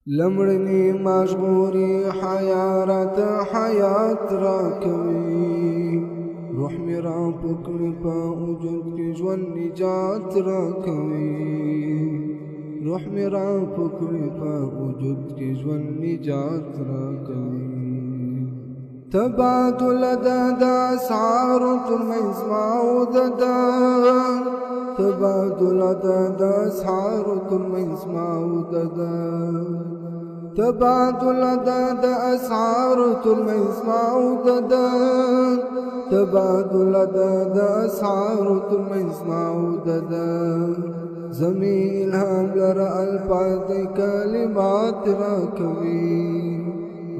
لمړنی مشغوري حیارت حیات را کوي روح می را پکړی په وجود کې ژوند نجات را کوي روح می را پکړی په وجود کې ژوند نجات را کوي تبادل د اسعار ترمنځ موعود ده تبادل د اسعار ترمنځ موعود ده تبادل د اسعار ترمنځ موعود ده تبادل د اسعار ترمنځ موعود ده زمي الهام لرا الفاظ کلمات را کوي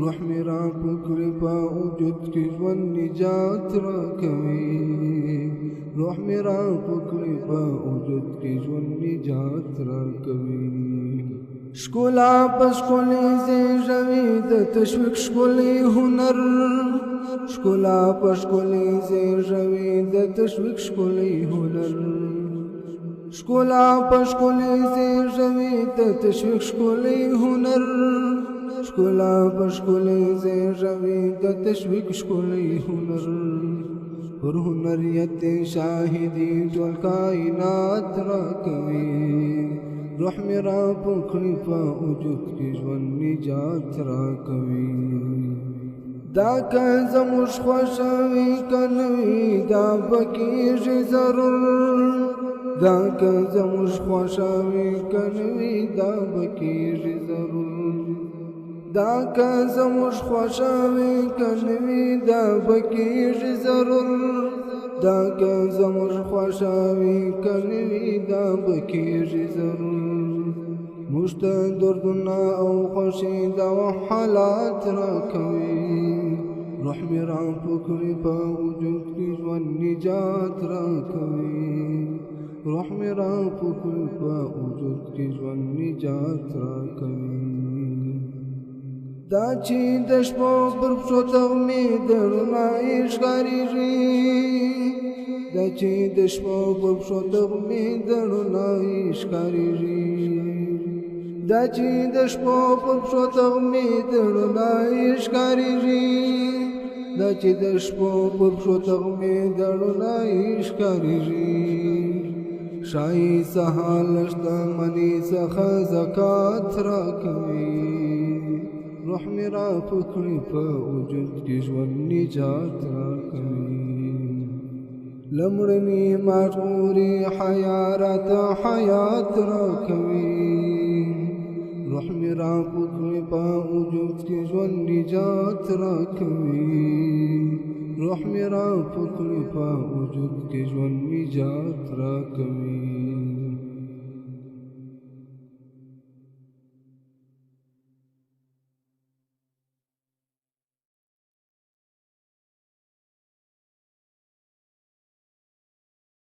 روح می را پکړی په وجود کې ژوند نجات را کوي روح می را پکړی په وجود کې ژوند نجات را کوي شکولا پشکولی زیژوی د تشویق شکولی هنر شکولا پشکولی زیژوی د تشویق شکولی هنر شکولا پشکولی زیژوی د تشویق شکولی هنر شکولا پشکولی زیژوی د تشویق شکولی هنر پر هنریت شاهدی ټول کائنات را کوي روح می را پکړی په وجود کې ژوند نجات را کوي دا که زموږ خوښوي کنوي دا بکیږي ضرور دا که زموږ خوښوي کنوي دا بکیږي ضرور دا که زموږ خوښوي کنوي دا بکیږي ضرور دا که زموږ خوښوي کنوي دا بکیږي ضرور موږ ته دردونه او خوښي دا حالات را کوي روح می را پکړی په وجود کې ژوند نجات را کوي روح می را پکړی په وجود کې ژوند نجات را کوي دا چې د شپو پر پښو تغمې د رڼایي ښکارېږي دا چې د شپو پر پښو تغمې د رڼایي ښکارېږي دا چې د شپو پر پښو تغمې د رڼایي ښکارېږي دا چې د شپو پر پښو تغمې د رڼایي ښکارېږي ښایي سهار له شتمنۍ څخه زکات را کوي روح می را پکړی په وجود کې ژوند نجات را کوي لمړنی مشغوري حیارت حیات را کوي روح می را پکړی په وجود کې ژوند نجات را کوي روح می را پکړی په وجود کې ژوند نجات را کوي